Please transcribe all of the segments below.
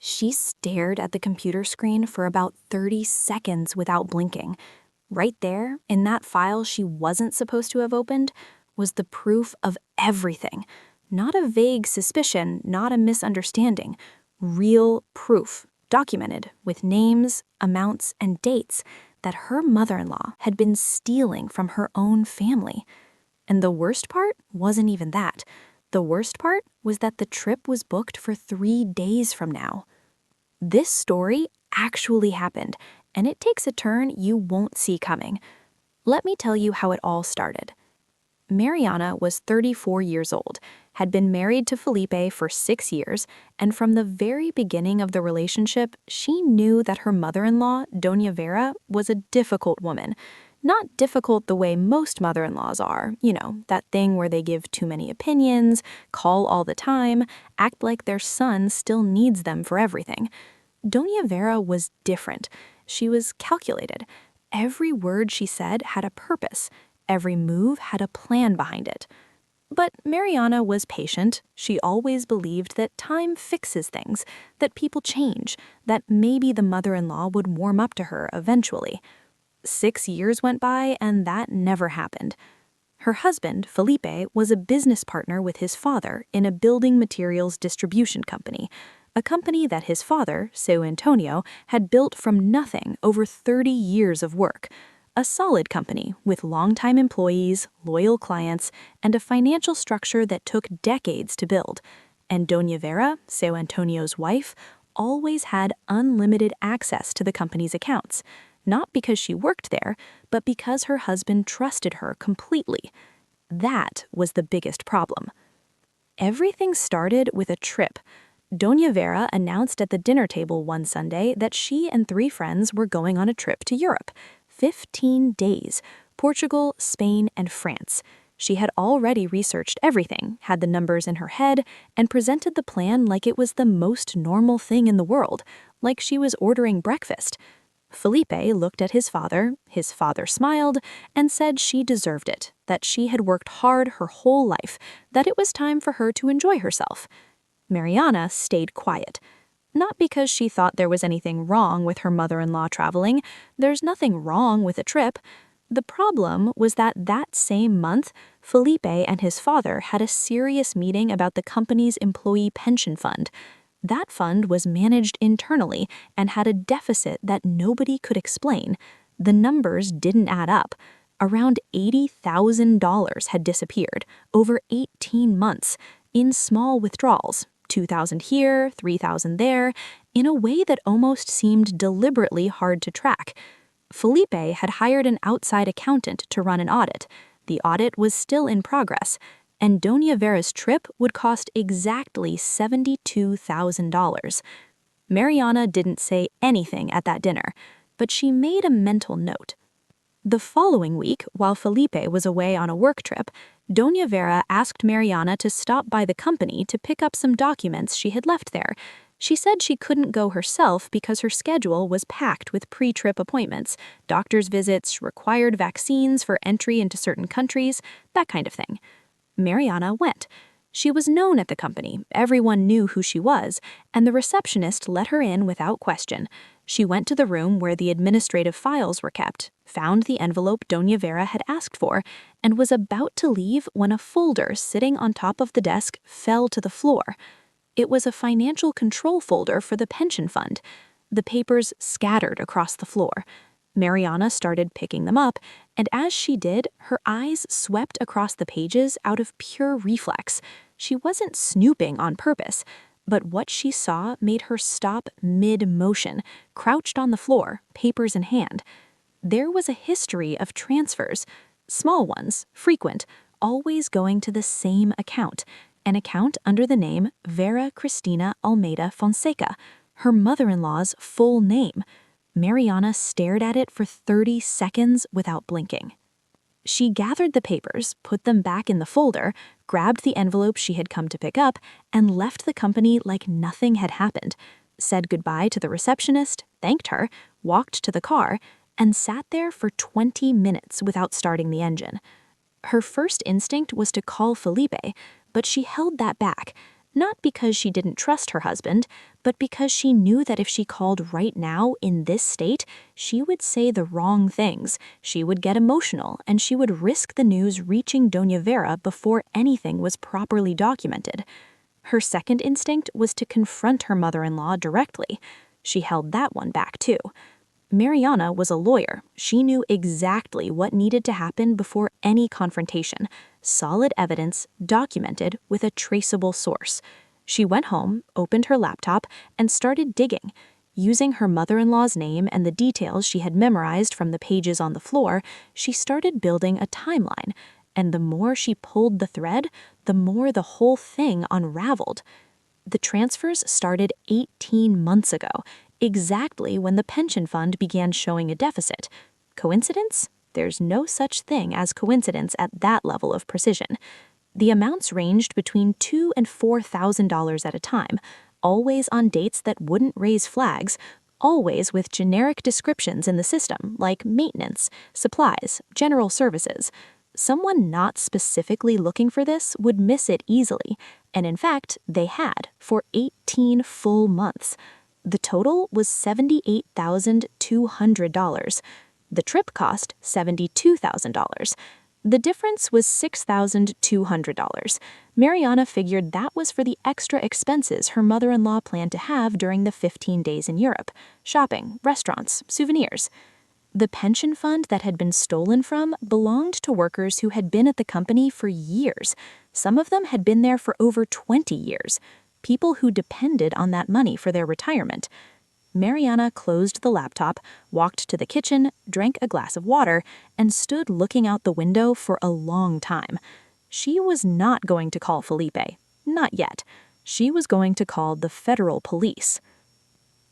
She stared at the computer screen for about 30 seconds without blinking. Right there, in that file she wasn't supposed to have opened, was the proof of everything. Not a vague suspicion, not a misunderstanding. Real proof, documented with names, amounts, and dates that her mother-in-law had been stealing from her own family. And the worst part wasn't even that. The worst part was that the trip was booked for 3 days from now. This story actually happened, and it takes a turn you won't see coming. Let me tell you how it all started. Mariana was 34 years old, had been married to Felipe for 6 years, and from the very beginning of the relationship, she knew that her mother-in-law, Doña Vera, was a difficult woman. Not difficult the way most mother-in-laws are, that thing where they give too many opinions, call all the time, act like their son still needs them for everything. Doña Vera was different. She was calculated. Every word she said had a purpose. Every move had a plan behind it. But Mariana was patient. She always believed that time fixes things, that people change, that maybe the mother-in-law would warm up to her eventually. 6 years went by, and that never happened. Her husband, Felipe, was a business partner with his father in a building materials distribution company, a company that his father, Seu Antonio, had built from nothing over 30 years of work. A solid company with longtime employees, loyal clients, and a financial structure that took decades to build. And Doña Vera, Seu Antonio's wife, always had unlimited access to the company's accounts. Not because she worked there, but because her husband trusted her completely. That was the biggest problem. Everything started with a trip. Doña Vera announced at the dinner table one Sunday that she and 3 friends were going on a trip to Europe. 15 days, Portugal, Spain, and France. She had already researched everything, had the numbers in her head, and presented the plan like it was the most normal thing in the world, like she was ordering breakfast. Felipe looked at his father smiled, and said she deserved it, that she had worked hard her whole life, that it was time for her to enjoy herself. Mariana stayed quiet. Not because she thought there was anything wrong with her mother-in-law traveling. There's nothing wrong with a trip. The problem was that same month, Felipe and his father had a serious meeting about the company's employee pension fund. That fund was managed internally and had a deficit that nobody could explain. The numbers didn't add up. Around $80,000 had disappeared over 18 months in small withdrawals. 2,000 here, 3,000 there, in a way that almost seemed deliberately hard to track. Felipe had hired an outside accountant to run an audit. The audit was still in progress, and Doña Vera's trip would cost exactly $72,000. Mariana didn't say anything at that dinner, but she made a mental note. The following week, while Felipe was away on a work trip, Doña Vera asked Mariana to stop by the company to pick up some documents she had left there. She said she couldn't go herself because her schedule was packed with pre-trip appointments, doctor's visits, required vaccines for entry into certain countries, that kind of thing. Mariana went. She was known at the company, everyone knew who she was, and the receptionist let her in without question. She went to the room where the administrative files were kept, found the envelope Doña Vera had asked for, and was about to leave when a folder sitting on top of the desk fell to the floor. It was a financial control folder for the pension fund. The papers scattered across the floor. Mariana started picking them up, and as she did, her eyes swept across the pages out of pure reflex. She wasn't snooping on purpose, but what she saw made her stop mid-motion, crouched on the floor, papers in hand. There was a history of transfers, small ones, frequent, always going to the same account, an account under the name Vera Cristina Almeida Fonseca, her mother-in-law's full name. Mariana stared at it for 30 seconds without blinking. She gathered the papers, put them back in the folder, grabbed the envelope she had come to pick up, and left the company like nothing had happened, said goodbye to the receptionist, thanked her, walked to the car, and sat there for 20 minutes without starting the engine. Her first instinct was to call Felipe, but she held that back. Not because she didn't trust her husband, but because she knew that if she called right now in this state, she would say the wrong things, she would get emotional, and she would risk the news reaching Doña Vera before anything was properly documented. Her second instinct was to confront her mother-in-law directly. She held that one back too. Mariana was a lawyer. She knew exactly what needed to happen before any confrontation. Solid evidence, documented with a traceable source. She went home, opened her laptop, and started digging. Using her mother-in-law's name and the details she had memorized from the pages on the floor, she started building a timeline. And the more she pulled the thread, the more the whole thing unraveled. The transfers started 18 months ago, exactly when the pension fund began showing a deficit. Coincidence? There's no such thing as coincidence at that level of precision. The amounts ranged between $2,000 and $4,000 at a time, always on dates that wouldn't raise flags, always with generic descriptions in the system like maintenance, supplies, general services. Someone not specifically looking for this would miss it easily, and in fact, they had for 18 full months. The total was $78,200. The trip cost $72,000. The difference was $6,200. Mariana figured that was for the extra expenses her mother-in-law planned to have during the 15 days in Europe: shopping, restaurants, souvenirs. The pension fund that had been stolen from belonged to workers who had been at the company for years. Some of them had been there for over 20 years. People who depended on that money for their retirement. Mariana closed the laptop, walked to the kitchen, drank a glass of water, and stood looking out the window for a long time. She was not going to call Felipe. Not yet. She was going to call the federal police.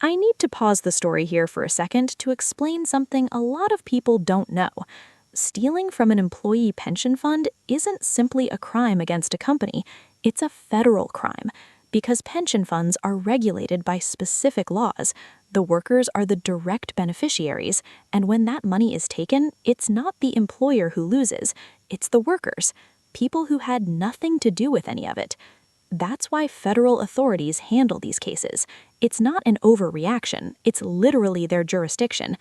I need to pause the story here for a second to explain something a lot of people don't know. Stealing from an employee pension fund isn't simply a crime against a company, it's a federal crime. Because pension funds are regulated by specific laws, the workers are the direct beneficiaries, and when that money is taken, it's not the employer who loses, it's the workers, people who had nothing to do with any of it. That's why federal authorities handle these cases. It's not an overreaction, it's literally their jurisdiction.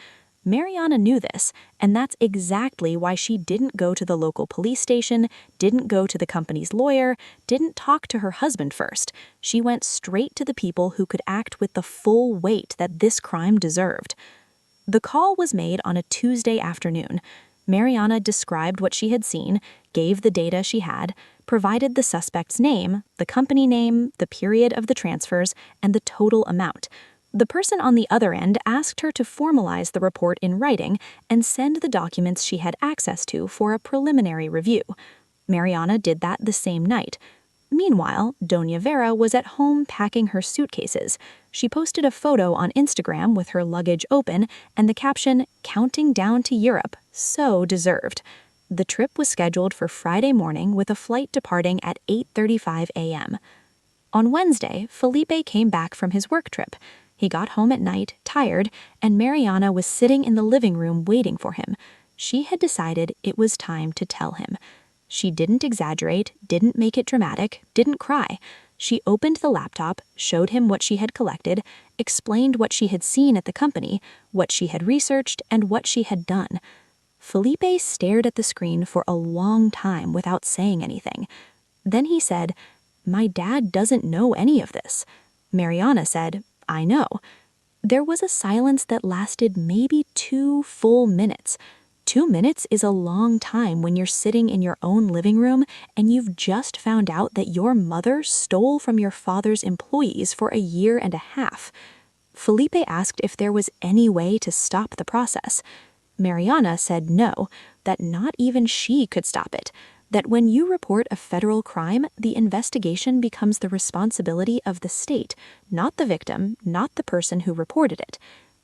Mariana knew this, and that's exactly why she didn't go to the local police station, didn't go to the company's lawyer, didn't talk to her husband first. She went straight to the people who could act with the full weight that this crime deserved. The call was made on a Tuesday afternoon. Mariana described what she had seen, gave the data she had, provided the suspect's name, the company name, the period of the transfers, and the total amount. The person on the other end asked her to formalize the report in writing and send the documents she had access to for a preliminary review. Mariana did that the same night. Meanwhile, Doña Vera was at home packing her suitcases. She posted a photo on Instagram with her luggage open and the caption, "Counting down to Europe, so deserved." The trip was scheduled for Friday morning with a flight departing at 8:35 a.m. On Wednesday, Felipe came back from his work trip. He got home at night, tired, and Mariana was sitting in the living room waiting for him. She had decided it was time to tell him. She didn't exaggerate, didn't make it dramatic, didn't cry. She opened the laptop, showed him what she had collected, explained what she had seen at the company, what she had researched, and what she had done. Felipe stared at the screen for a long time without saying anything. Then he said, "My dad doesn't know any of this." Mariana said, "I know." There was a silence that lasted maybe 2 full minutes. 2 minutes is a long time when you're sitting in your own living room and you've just found out that your mother stole from your father's employees for a year and a half. Felipe asked if there was any way to stop the process. Mariana said no, that not even she could stop it. That when you report a federal crime, the investigation becomes the responsibility of the state, not the victim, not the person who reported it.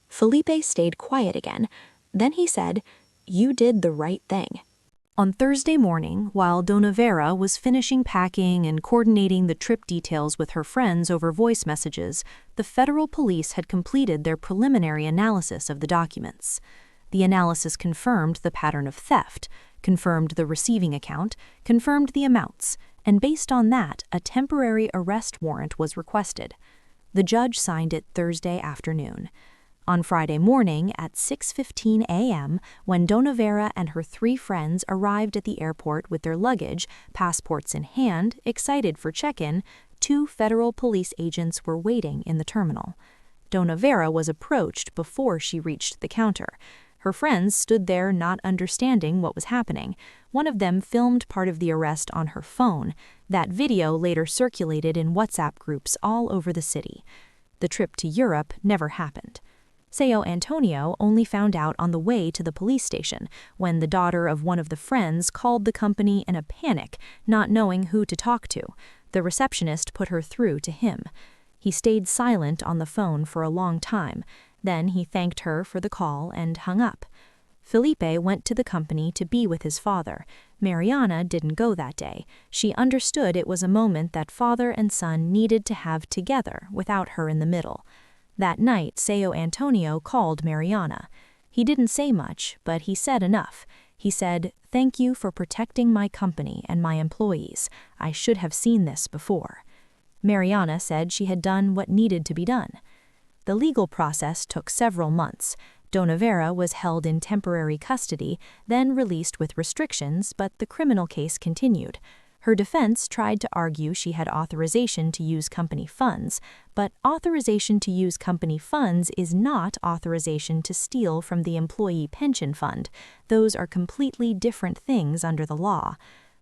Felipe stayed quiet again. Then he said, "You did the right thing." On Thursday morning, while Doña Vera was finishing packing and coordinating the trip details with her friends over voice messages, the federal police had completed their preliminary analysis of the documents. The analysis confirmed the pattern of theft, confirmed the receiving account, confirmed the amounts, and based on that, a temporary arrest warrant was requested. The judge signed it Thursday afternoon. On Friday morning at 6:15 a.m., when Dona Vera and her 3 friends arrived at the airport with their luggage, passports in hand, excited for check-in, 2 federal police agents were waiting in the terminal. Dona Vera was approached before she reached the counter. Her friends stood there not understanding what was happening. One of them filmed part of the arrest on her phone. That video later circulated in WhatsApp groups all over the city. The trip to Europe never happened. Sao Antonio only found out on the way to the police station, when the daughter of one of the friends called the company in a panic, not knowing who to talk to. The receptionist put her through to him. He stayed silent on the phone for a long time. Then he thanked her for the call and hung up. Felipe went to the company to be with his father. Mariana didn't go that day. She understood it was a moment that father and son needed to have together without her in the middle. That night, Sao Antonio called Mariana. He didn't say much, but he said enough. He said, "Thank you for protecting my company and my employees. I should have seen this before." Mariana said she had done what needed to be done. The legal process took several months. Dona Vera was held in temporary custody, then released with restrictions, but the criminal case continued. Her defense tried to argue she had authorization to use company funds, but authorization to use company funds is not authorization to steal from the employee pension fund. Those are completely different things under the law.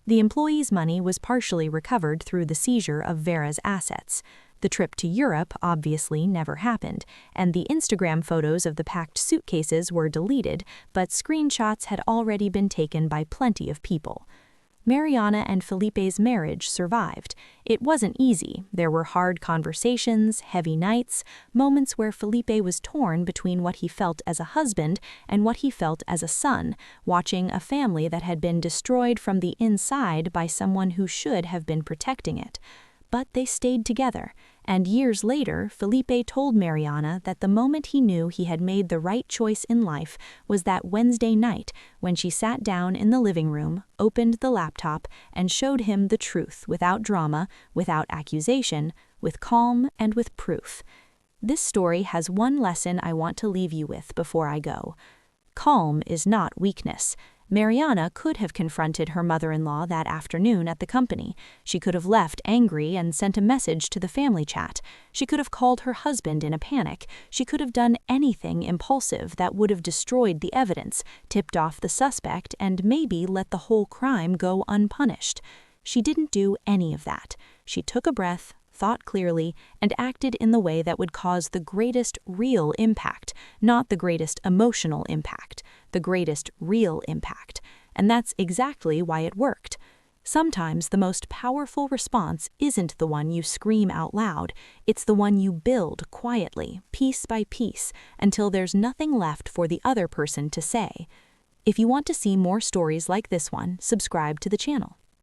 The employee's money was partially recovered through the seizure of Vera's assets. The trip to Europe obviously never happened, and the Instagram photos of the packed suitcases were deleted, but screenshots had already been taken by plenty of people. Mariana and Felipe's marriage survived. It wasn't easy. There were hard conversations, heavy nights, moments where Felipe was torn between what he felt as a husband and what he felt as a son, watching a family that had been destroyed from the inside by someone who should have been protecting it. But they stayed together, and years later, Felipe told Mariana that the moment he knew he had made the right choice in life was that Wednesday night when she sat down in the living room, opened the laptop, and showed him the truth without drama, without accusation, with calm and with proof. This story has one lesson I want to leave you with before I go. Calm is not weakness. Mariana could have confronted her mother-in-law that afternoon at the company. She could have left angry and sent a message to the family chat. She could have called her husband in a panic. She could have done anything impulsive that would have destroyed the evidence, tipped off the suspect, and maybe let the whole crime go unpunished. She didn't do any of that. She took a breath, thought clearly, and acted in the way that would cause the greatest real impact, not the greatest emotional impact, the greatest real impact. And that's exactly why it worked. Sometimes the most powerful response isn't the one you scream out loud, it's the one you build quietly, piece by piece, until there's nothing left for the other person to say. If you want to see more stories like this one, subscribe to the channel.